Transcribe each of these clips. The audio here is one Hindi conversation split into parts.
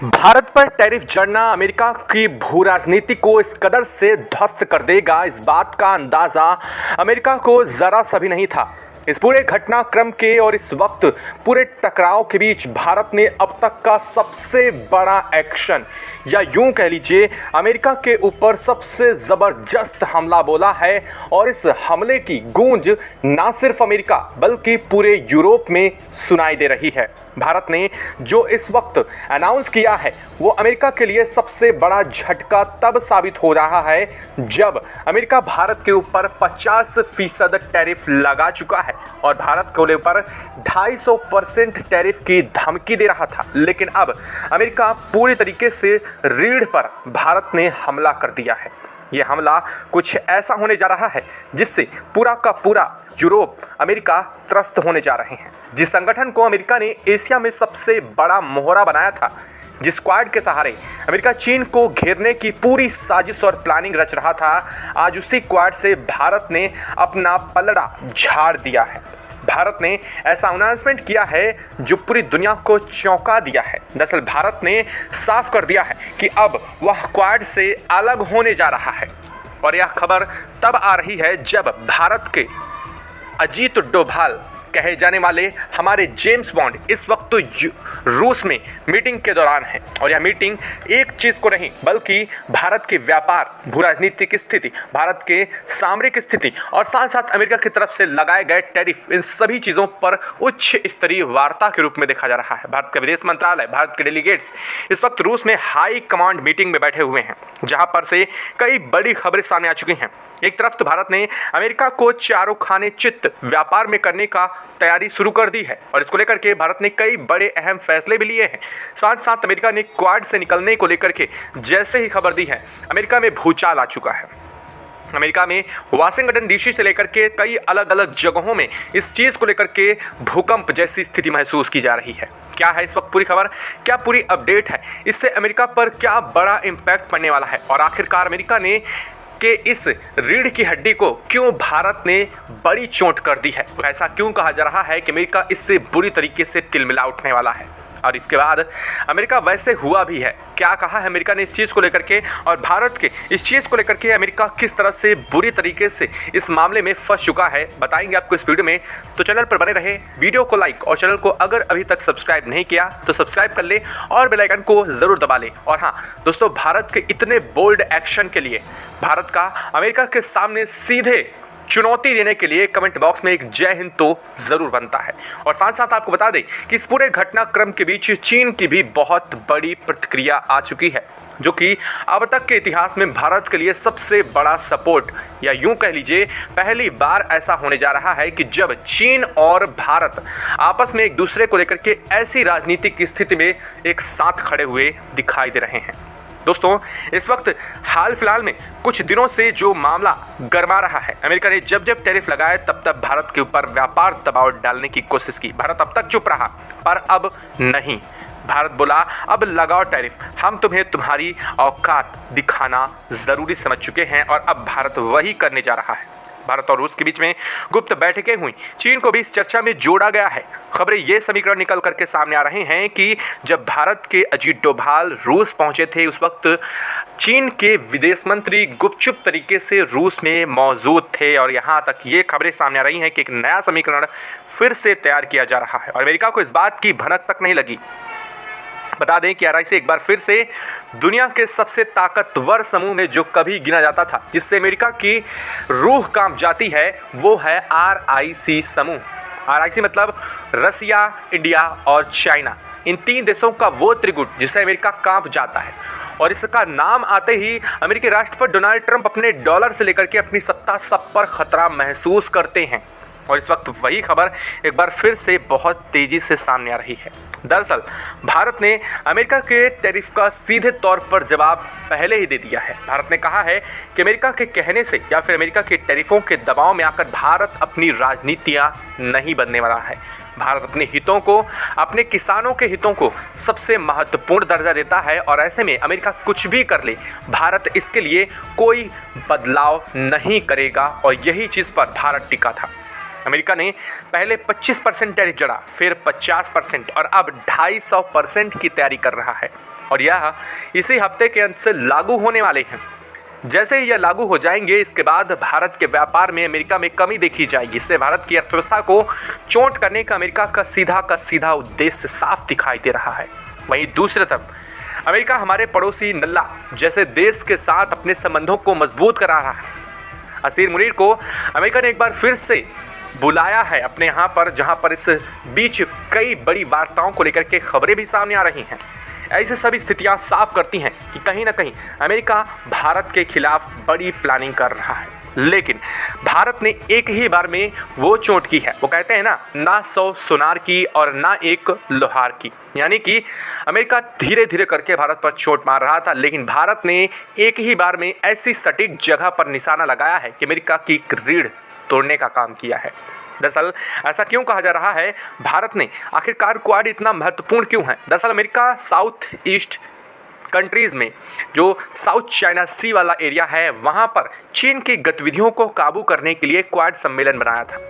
भारत पर टैरिफ जड़ना अमेरिका की भू राजनीति को इस कदर से ध्वस्त कर देगा, इस बात का अंदाजा अमेरिका को जरा सा भी नहीं था। इस पूरे घटनाक्रम के और इस वक्त पूरे टकराव के बीच भारत ने अब तक का सबसे बड़ा एक्शन या यूं कह लीजिए अमेरिका के ऊपर सबसे जबरदस्त हमला बोला है। और इस हमले की गूंज ना सिर्फ अमेरिका बल्कि पूरे यूरोप में सुनाई दे रही है। भारत ने जो इस वक्त अनाउंस किया है वो अमेरिका के लिए सबसे बड़ा झटका तब साबित हो रहा है जब अमेरिका भारत के ऊपर 50% टैरिफ लगा चुका है और भारत के ऊपर 250% टैरिफ की धमकी दे रहा था। लेकिन अब अमेरिका पूरी तरीके से रीढ़ पर भारत ने हमला कर दिया है। ये हमला कुछ ऐसा होने जा रहा है जिससे पूरा का पूरा यूरोप, अमेरिका त्रस्त होने जा रहे हैं। जिस संगठन को अमेरिका ने एशिया में सबसे बड़ा मोहरा बनाया था, जिस क्वाड के सहारे अमेरिका चीन को घेरने की पूरी साजिश और प्लानिंग रच रहा था, आज उसी क्वाड से भारत ने अपना पलड़ा झाड़ दिया है। भारत ने ऐसा अनाउंसमेंट किया है जो पूरी दुनिया को चौंका दिया है। दरअसल भारत ने साफ कर दिया है कि अब वह क्वाड से अलग होने जा रहा है। और यह खबर तब आ रही है जब भारत के अजीत डोभाल कहे जाने वाले हमारे जेम्स बॉन्ड इस वक्त तो रूस में मीटिंग के दौरान है। और यह मीटिंग एक चीज़ को नहीं बल्कि भारत के व्यापार, भू राजनीतिक स्थिति, भारत के सामरिक स्थिति और साथ साथ अमेरिका की तरफ से लगाए गए टैरिफ, इन सभी चीज़ों पर उच्च स्तरीय वार्ता के रूप में देखा जा रहा है। भारत का विदेश मंत्रालय, भारत के डेलीगेट्स इस वक्त रूस में हाई कमांड मीटिंग में बैठे हुए हैं, जहां पर से कई बड़ी खबरें सामने आ चुकी हैं। एक तरफ तो भारत ने अमेरिका को चारों खाने चित्त व्यापार में करने का तैयारी शुरू कर दी है और इसको लेकर के भारत ने कई बड़े अहम फैसले भी लिए हैं। साथ साथ अमेरिका ने क्वाड से निकलने को लेकर के जैसे ही खबर दी है, अमेरिका में भूचाल आ चुका है। अमेरिका में वाशिंगटन डीसी से लेकर के कई अलग अलग जगहों में इस चीज़ को लेकर के भूकंप जैसी स्थिति महसूस की जा रही है। क्या है इस वक्त पूरी खबर, क्या पूरी अपडेट है, इससे अमेरिका पर क्या बड़ा इम्पैक्ट पड़ने वाला है और आखिरकार अमेरिका ने कि इस रीढ़ की हड्डी को क्यों भारत ने बड़ी चोट कर दी है। ऐसा क्यों कहा जा रहा है कि अमेरिका इससे बुरी तरीके से तिलमिला उठने वाला है। और इसके बाद अमेरिका वैसे हुआ भी है, क्या कहा है अमेरिका ने इस चीज़ को लेकर के और भारत के इस चीज़ को लेकर के अमेरिका किस तरह से बुरी तरीके से इस मामले में फंस चुका है, बताएंगे आपको इस वीडियो में। तो चैनल पर बने रहे, वीडियो को लाइक और चैनल को अगर अभी तक सब्सक्राइब नहीं किया तो सब्सक्राइब कर ले और बेल आइकन को ज़रूर दबा ले। और हाँ दोस्तों, भारत के इतने बोल्ड एक्शन के लिए, भारत का अमेरिका के सामने सीधे चुनौती देने के लिए कमेंट बॉक्स में एक जय हिंद तो जरूर बनता है। और साथ साथ आपको बता दें कि इस पूरे घटनाक्रम के बीच चीन की भी बहुत बड़ी प्रतिक्रिया आ चुकी है, जो कि अब तक के इतिहास में भारत के लिए सबसे बड़ा सपोर्ट, या यूं कह लीजिए पहली बार ऐसा होने जा रहा है कि जब चीन और भारत आपस में एक दूसरे को लेकर के ऐसी राजनीतिक स्थिति में एक साथ खड़े हुए दिखाई दे रहे हैं। दोस्तों, इस वक्त हाल फिलहाल में कुछ दिनों से जो मामला गरमा रहा है, अमेरिका ने जब जब टैरिफ लगाए तब तब भारत के ऊपर व्यापार दबाव डालने की कोशिश की। भारत अब तक चुप रहा, पर अब नहीं। भारत बोला अब लगाओ टैरिफ, हम तुम्हें तुम्हारी औकात दिखाना ज़रूरी समझ चुके हैं और अब भारत वही करने जा रहा है। भारत और रूस के बीच में गुप्त बैठकें हुई, चीन को भी इस चर्चा में जोड़ा गया है। खबरें ये समीकरण निकल करके सामने आ रहे हैं कि जब भारत के अजीत डोभाल रूस पहुंचे थे, उस वक्त चीन के विदेश मंत्री गुपचुप तरीके से रूस में मौजूद थे। और यहाँ तक ये खबरें सामने आ रही हैं कि एक नया समीकरण फिर से तैयार किया जा रहा है और अमेरिका को इस बात की भनक तक नहीं लगी। बता दें कि RIC एक बार फिर से दुनिया के सबसे ताकतवर समूह में जो कभी गिना जाता था, जिससे अमेरिका की रूह कांप जाती है, वो है RIC समूह। RIC मतलब रसिया, इंडिया और चाइना, इन तीन देशों का वो त्रिगुट जिससे अमेरिका कांप जाता है। और इसका नाम आते ही अमेरिकी राष्ट्रपति डोनाल्ड ट्रंप अपने डॉलर से लेकर के अपनी सत्ता सब पर खतरा महसूस करते हैं। और इस वक्त वही खबर एक बार फिर से बहुत तेज़ी से सामने आ रही है। दरअसल भारत ने अमेरिका के टैरिफ का सीधे तौर पर जवाब पहले ही दे दिया है। भारत ने कहा है कि अमेरिका के कहने से या फिर अमेरिका के टैरिफों के दबाव में आकर भारत अपनी राजनीतियां नहीं बदलने वाला है। भारत अपने हितों को, अपने किसानों के हितों को सबसे महत्वपूर्ण दर्जा देता है और ऐसे में अमेरिका कुछ भी कर ले, भारत इसके लिए कोई बदलाव नहीं करेगा। और यही चीज़ पर भारत टिका था। अमेरिका ने पहले 25% टैरिफ जड़ा, फिर 50% और अब 250% की तैयारी कर रहा है। और यह इसी हफ्ते के अंत से लागू होने वाले हैं। जैसे ही यह लागू हो जाएंगे, इसके बाद भारत के व्यापार में अमेरिका में कमी देखी जाएगी। इससे भारत की अर्थव्यवस्था को चोट करने का अमेरिका का सीधा उद्देश्य साफ दिखाई दे रहा है। वहीं दूसरी तरफ अमेरिका हमारे पड़ोसी नल्ला जैसे देश के साथ अपने संबंधों को मजबूत करा रहा है। असीर मुनीर को अमेरिका ने एक बार फिर से बुलाया है अपने यहाँ पर, जहाँ पर इस बीच कई बड़ी वार्ताओं को लेकर के खबरें भी सामने आ रही हैं। ऐसी सभी स्थितियां साफ करती हैं कि कहीं ना कहीं अमेरिका भारत के खिलाफ बड़ी प्लानिंग कर रहा है। लेकिन भारत ने एक ही बार में वो चोट की है, वो कहते हैं ना 100 सुनार की और ना एक लोहार की। यानी कि अमेरिका धीरे धीरे करके भारत पर चोट मार रहा था, लेकिन भारत ने एक ही बार में ऐसी सटीक जगह पर निशाना लगाया है कि अमेरिका की रीढ़ तोड़ने का काम किया है। दरअसल ऐसा क्यों कहा जा रहा है? भारत ने आखिरकार क्वाड इतना महत्वपूर्ण क्यों है? दरअसल अमेरिका साउथ ईस्ट कंट्रीज़ में जो साउथ चाइना सी वाला एरिया है, वहाँ पर चीन की गतिविधियों को काबू करने के लिए क्वाड सम्मेलन बनाया था।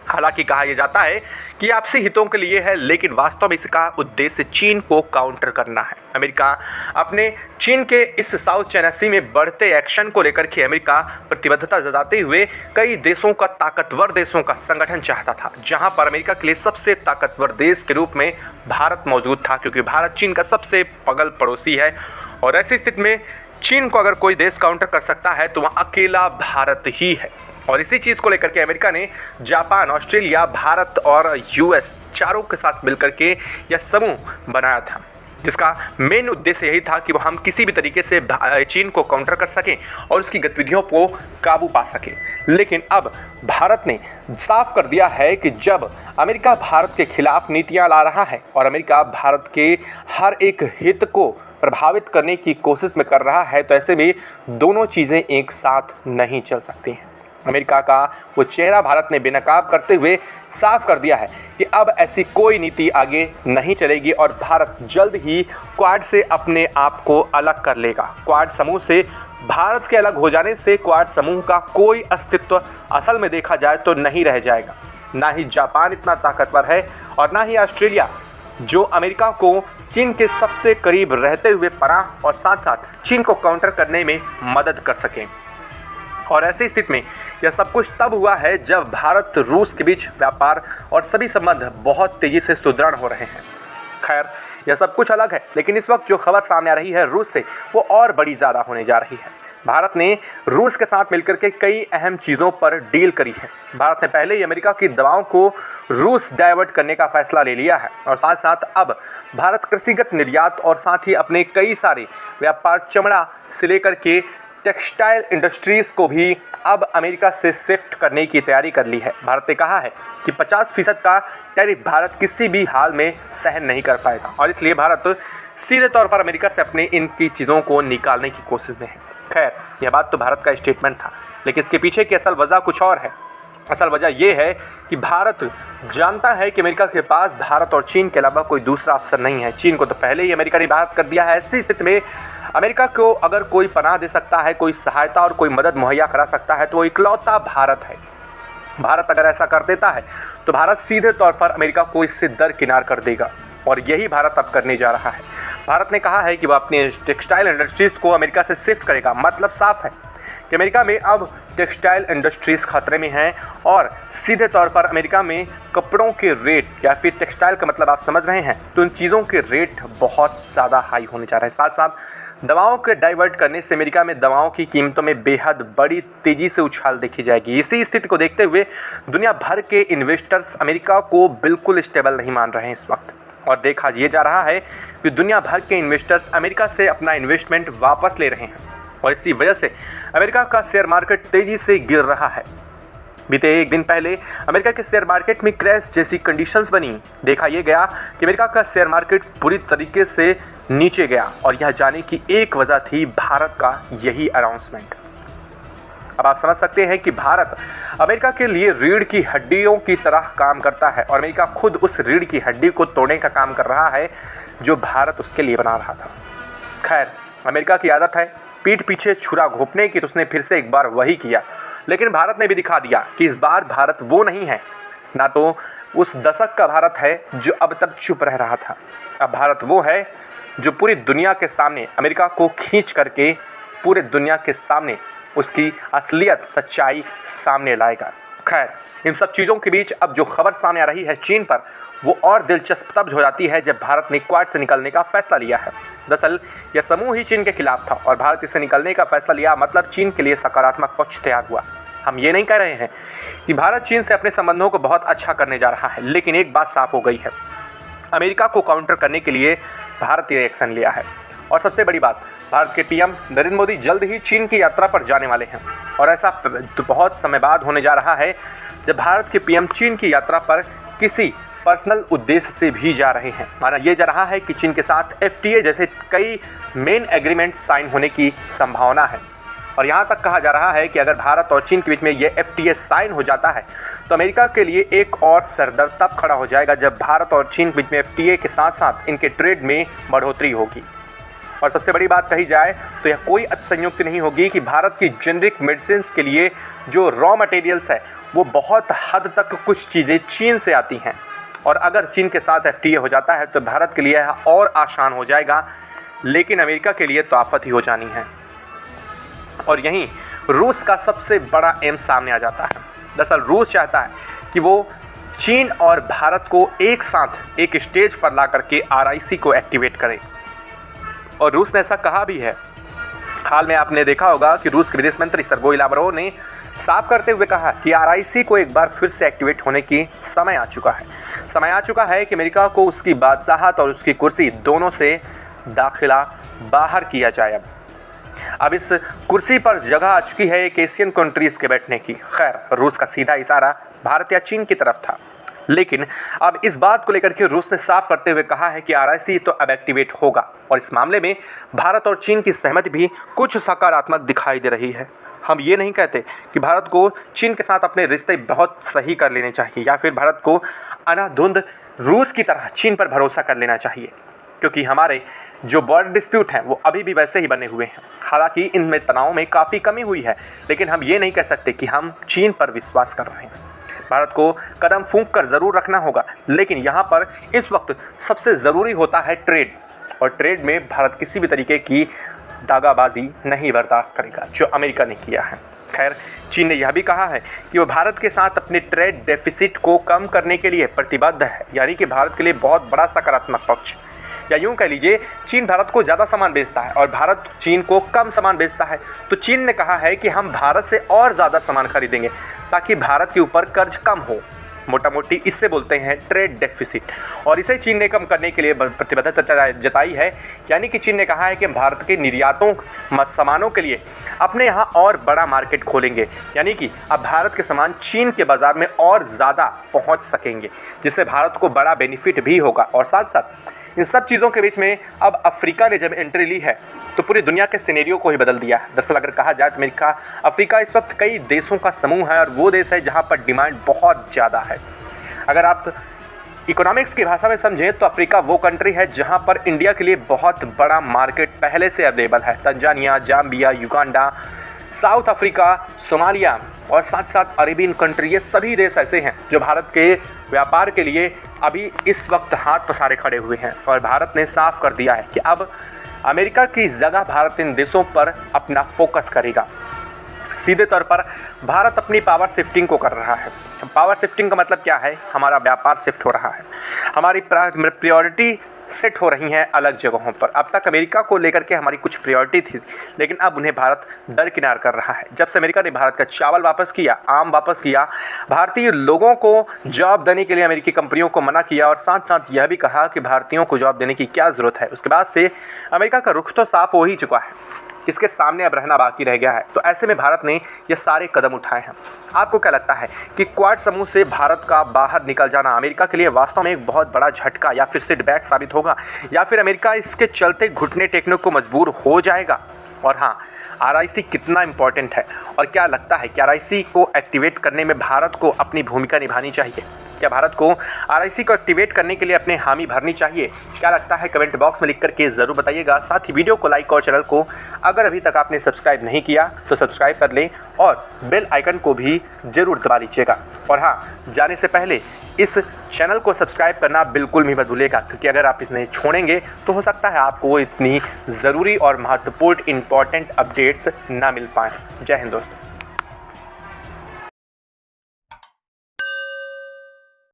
हालांकि कहा यह जाता है कि आपसी हितों के लिए है, लेकिन वास्तव में इसका उद्देश्य चीन को काउंटर करना है। अमेरिका अपने चीन के इस साउथ चाइना सी में बढ़ते एक्शन को लेकर के अमेरिका प्रतिबद्धता जताते हुए कई देशों का ताकतवर देशों का संगठन चाहता था, जहां पर अमेरिका के लिए सबसे ताकतवर देश के रूप में भारत मौजूद था, क्योंकि भारत चीन का सबसे पगल पड़ोसी है। और ऐसी स्थिति में चीन को अगर कोई देश काउंटर कर सकता है तो वह अकेला भारत ही है। और इसी चीज़ को लेकर के अमेरिका ने जापान, ऑस्ट्रेलिया, भारत और यूएस चारों के साथ मिलकर के यह समूह बनाया था, जिसका मेन उद्देश्य यही था कि वो हम किसी भी तरीके से चीन को काउंटर कर सकें और उसकी गतिविधियों को काबू पा सकें। लेकिन अब भारत ने साफ कर दिया है कि जब अमेरिका भारत के खिलाफ नीतियां ला रहा है और अमेरिका भारत के हर एक हित को प्रभावित करने की कोशिश में कर रहा है, तो ऐसे में दोनों चीज़ें एक साथ नहीं चल सकती हैं। अमेरिका का वो चेहरा भारत ने बेनकाब करते हुए साफ कर दिया है कि अब ऐसी कोई नीति आगे नहीं चलेगी और भारत जल्द ही क्वाड से अपने आप को अलग कर लेगा। क्वाड समूह से भारत के अलग हो जाने से क्वाड समूह का कोई अस्तित्व असल में देखा जाए तो नहीं रह जाएगा। ना ही जापान इतना ताकतवर है और ना ही ऑस्ट्रेलिया, जो अमेरिका को चीन के सबसे करीब रहते हुए पनाह और साथ साथ चीन को काउंटर करने में मदद कर सकें। और ऐसी स्थिति में यह सब कुछ तब हुआ है जब भारत रूस के बीच व्यापार और सभी संबंध बहुत तेज़ी से सुदृढ़ हो रहे हैं। खैर, यह सब कुछ अलग है, लेकिन इस वक्त जो खबर सामने आ रही है रूस से, वो और बड़ी ज़्यादा होने जा रही है। भारत ने रूस के साथ मिलकर के कई अहम चीज़ों पर डील करी है। भारत ने पहले ही अमेरिका की दवाओं को रूस डाइवर्ट करने का फैसला ले लिया है और साथ साथ अब भारत कृषिगत निर्यात और साथ ही अपने कई सारे व्यापार, चमड़ा से लेकर के टेक्सटाइल इंडस्ट्रीज़ को भी अब अमेरिका से शिफ्ट करने की तैयारी कर ली है। भारत ने कहा है कि 50% का टैरिफ भारत किसी भी हाल में सहन नहीं कर पाएगा और इसलिए भारत सीधे तौर पर अमेरिका से अपने इनकी चीज़ों को निकालने की कोशिश में है। खैर, यह बात तो भारत का स्टेटमेंट था, लेकिन इसके पीछे की असल वजह कुछ और है। असल वजह यह है कि भारत जानता है कि अमेरिका के पास भारत और चीन के अलावा कोई दूसरा ऑप्शन नहीं है। चीन को तो पहले ही अमेरिका ने बाहर कर दिया है। ऐसी स्थिति में अमेरिका को अगर कोई पनाह दे सकता है, कोई सहायता और कोई मदद मुहैया करा सकता है, तो वो इकलौता भारत है। भारत अगर ऐसा कर देता है तो भारत सीधे तौर पर अमेरिका को इससे दरकिनार कर देगा और यही भारत अब करने जा रहा है। भारत ने कहा है कि वह अपने टेक्सटाइल इंडस्ट्रीज़ को अमेरिका से शिफ्ट करेगा। मतलब साफ है कि अमेरिका में अब टेक्सटाइल इंडस्ट्रीज़ खतरे में हैं और सीधे तौर पर अमेरिका में कपड़ों के रेट या फिर टेक्सटाइल का मतलब आप समझ रहे हैं, तो उन चीज़ों के रेट बहुत ज़्यादा हाई होने जा रहे हैं। साथ साथ दवाओं के डाइवर्ट करने से अमेरिका में दवाओं की कीमतों में बेहद बड़ी तेज़ी से उछाल देखी जाएगी। इसी स्थिति को देखते हुए दुनिया भर के इन्वेस्टर्स अमेरिका को बिल्कुल स्टेबल नहीं मान रहे हैं इस वक्त और देखा ये जा रहा है कि दुनिया भर के इन्वेस्टर्स अमेरिका से अपना इन्वेस्टमेंट वापस ले रहे हैं और इसी वजह से अमेरिका का शेयर मार्केट तेज़ी से गिर रहा है। बीते एक दिन पहले अमेरिका के शेयर मार्केट में क्रैश जैसी कंडीशंस बनी। देखा यह गया कि अमेरिका का शेयर मार्केट पूरी तरीके से नीचे गया और यह जाने की एक वजह थी भारत का यही अनाउंसमेंट। अब आप समझ सकते हैं कि भारत अमेरिका के लिए रीढ़ की हड्डियों की तरह काम करता है और अमेरिका खुद उस रीढ़ की हड्डी को तोड़ने का काम कर रहा है जो भारत उसके लिए बना रहा था। खैर, अमेरिका की आदत है पीठ पीछे छुरा घोंपने की, तो उसने फिर से एक बार वही किया। लेकिन भारत ने भी दिखा दिया कि इस बार भारत वो नहीं है। ना तो उस दशक का भारत है जो अब तक चुप रह रहा था। अब भारत वो है जो पूरी दुनिया के सामने अमेरिका को खींच करके पूरे दुनिया के सामने उसकी असलियत सच्चाई सामने लाएगा। खैर, इन सब चीज़ों के बीच अब जो खबर सामने आ रही है चीन पर, वो और दिलचस्प तब हो जाती है जब भारत ने क्वाड से निकलने का फैसला लिया है। दरअसल यह समूह ही चीन के खिलाफ था और भारत इससे निकलने का फैसला लिया, मतलब चीन के लिए सकारात्मक पक्ष तैयार हुआ। हम ये नहीं कह रहे हैं कि भारत चीन से अपने संबंधों को बहुत अच्छा करने जा रहा है, लेकिन एक बात साफ हो गई है, अमेरिका को काउंटर करने के लिए भारत ये एक्शन लिया है। और सबसे बड़ी बात, भारत के पीएम नरेंद्र मोदी जल्द ही चीन की यात्रा पर जाने वाले हैं और ऐसा तो बहुत समय बाद होने जा रहा है जब भारत के पीएम चीन की यात्रा पर किसी पर्सनल उद्देश्य से भी जा रहे हैं। माना यह जा रहा है कि चीन के साथ FTA जैसे कई मेन एग्रीमेंट साइन होने की संभावना है और यहाँ तक कहा जा रहा है कि अगर भारत और चीन के बीच में ये FTA साइन हो जाता है तो अमेरिका के लिए एक और सरदर्द तब खड़ा हो जाएगा जब भारत और चीन के बीच में FTA के साथ साथ इनके ट्रेड में बढ़ोतरी होगी। और सबसे बड़ी बात कही जाए तो यह कोई अतिसंयुक्ति नहीं होगी कि भारत की जेनरिक मेडिसिन के लिए जो रॉ मटेरियल्स है वो बहुत हद तक कुछ चीज़ें चीन से आती हैं और अगर चीन के साथ FTA हो जाता है तो भारत के लिए यह और आसान हो जाएगा, लेकिन अमेरिका के लिए तो आफत ही हो जानी है। और यहीं रूस का सबसे बड़ा एम सामने आ जाता है। दरअसल रूस चाहता है कि वो चीन और भारत को एक साथ एक स्टेज पर ला करके RIC को एक्टिवेट करे और रूस ने ऐसा कहा भी है। हाल में आपने देखा होगा कि रूस के विदेश मंत्री सर्गेई लावरोव ने साफ करते हुए कहा कि RIC को एक बार फिर से एक्टिवेट होने की समय आ चुका है। समय आ चुका है कि अमेरिका को उसकी बादशाहत और उसकी कुर्सी दोनों से दाखिला बाहर किया जाए। अब इस कुर्सी पर जगह आ चुकी है एक एशियन कंट्रीज के बैठने की। खैर, रूस का सीधा इशारा भारत या चीन की तरफ था, लेकिन अब इस बात को लेकर के रूस ने साफ करते हुए कहा है कि RIC तो अब एक्टिवेट होगा और इस मामले में भारत और चीन की सहमति भी कुछ सकारात्मक दिखाई दे रही है। हम ये नहीं कहते कि भारत को चीन के साथ अपने रिश्ते बहुत सही कर लेने चाहिए या फिर भारत को अंधाधुंध रूस की तरह चीन पर भरोसा कर लेना चाहिए, क्योंकि हमारे जो बॉर्डर डिस्प्यूट हैं वो अभी भी वैसे ही बने हुए हैं। हालांकि इनमें तनाव में काफ़ी कमी हुई है, लेकिन हम ये नहीं कह सकते कि हम चीन पर विश्वास कर रहे हैं। भारत को कदम फूंक कर ज़रूर रखना होगा, लेकिन यहाँ पर इस वक्त सबसे ज़रूरी होता है ट्रेड, और ट्रेड में भारत किसी भी तरीके की दागाबाजी नहीं बर्दाश्त करेगा जो अमेरिका ने किया है। खैर, चीन ने यह भी कहा है कि वह भारत के साथ अपने ट्रेड डेफिसिट को कम करने के लिए प्रतिबद्ध है, यानी कि भारत के लिए बहुत बड़ा सकारात्मक पक्ष, या यूँ कह लीजिए चीन भारत को ज़्यादा सामान बेचता है और भारत चीन को कम सामान बेचता है, तो चीन ने कहा है कि हम भारत से और ज़्यादा सामान खरीदेंगे ताकि भारत के ऊपर कर्ज कम हो। मोटा मोटी इससे बोलते हैं ट्रेड डेफिसिट, और इसे चीन ने कम करने के लिए प्रतिबद्धता जताई है। यानी कि चीन ने कहा है कि भारत के निर्यातों सामानों के लिए अपने यहाँ और बड़ा मार्केट खोलेंगे, यानी कि अब भारत के सामान चीन के बाज़ार में और ज़्यादा पहुँच सकेंगे, जिससे भारत को बड़ा बेनिफिट भी होगा। और साथ साथ इन सब चीज़ों के बीच में अब अफ्रीका ने जब एंट्री ली है तो पूरी दुनिया के सिनेरियो को ही बदल दिया है। दरअसल अगर कहा जाए तो अफ्रीका इस वक्त कई देशों का समूह है और वो देश है जहाँ पर डिमांड बहुत ज़्यादा है। अगर आप इकोनॉमिक्स की भाषा में समझें तो अफ्रीका वो कंट्री है जहाँ पर इंडिया के लिए बहुत बड़ा मार्केट पहले से अवेलेबल है। Tanzania, Zambia, Uganda, south Africa, Somalia और साथ साथ अरेबियन कंट्री, ये सभी देश ऐसे हैं जो भारत के व्यापार के लिए अभी इस वक्त हाथ पसारे खड़े हुए हैं। और भारत ने साफ कर दिया है कि अब अमेरिका की जगह भारत इन देशों पर अपना फोकस करेगा। सीधे तौर पर भारत अपनी पावर शिफ्टिंग को कर रहा है। पावर शिफ्टिंग का मतलब क्या है? हमारा व्यापार शिफ्ट हो रहा है, हमारी प्रायोरिटी सेट हो रही हैं अलग जगहों पर। अब तक अमेरिका को लेकर के हमारी कुछ प्रायोरिटी थी, लेकिन अब उन्हें भारत दरकिनार कर रहा है। जब से अमेरिका ने भारत का चावल वापस किया, आम वापस किया, भारतीय लोगों को जॉब देने के लिए अमेरिकी कंपनियों को मना किया और साथ साथ यह भी कहा कि भारतीयों को जॉब देने की क्या ज़रूरत है, उसके बाद से अमेरिका का रुख तो साफ हो ही चुका है, इसके सामने अब रहना बाकी रह गया है। तो ऐसे में भारत ने ये सारे कदम उठाए हैं। आपको क्या लगता है कि क्वाड समूह से भारत का बाहर निकल जाना अमेरिका के लिए वास्तव में एक बहुत बड़ा झटका या फिर सेटबैक साबित होगा, या फिर अमेरिका इसके चलते घुटने टेकने को मजबूर हो जाएगा? और हाँ, RIC कितना इम्पोर्टेंट है और क्या लगता है कि RIC को एक्टिवेट करने में भारत को अपनी भूमिका निभानी चाहिए? क्या भारत को आरआईसी को एक्टिवेट करने के लिए अपने हामी भरनी चाहिए? क्या लगता है कमेंट बॉक्स में लिख करके ज़रूर बताइएगा। साथ ही वीडियो को लाइक और चैनल को अगर अभी तक आपने सब्सक्राइब नहीं किया तो सब्सक्राइब कर लें और बेल आइकन को भी ज़रूर दबा लीजिएगा। और हाँ, जाने से पहले इस चैनल को सब्सक्राइब करना बिल्कुल भी मत भूलिएगा, क्योंकि अगर आप इसे छोड़ेंगे तो हो सकता है आपको वो इतनी ज़रूरी और महत्वपूर्ण इंपॉर्टेंट अपडेट्स ना मिल पाएँ। जय हिंद दोस्तों।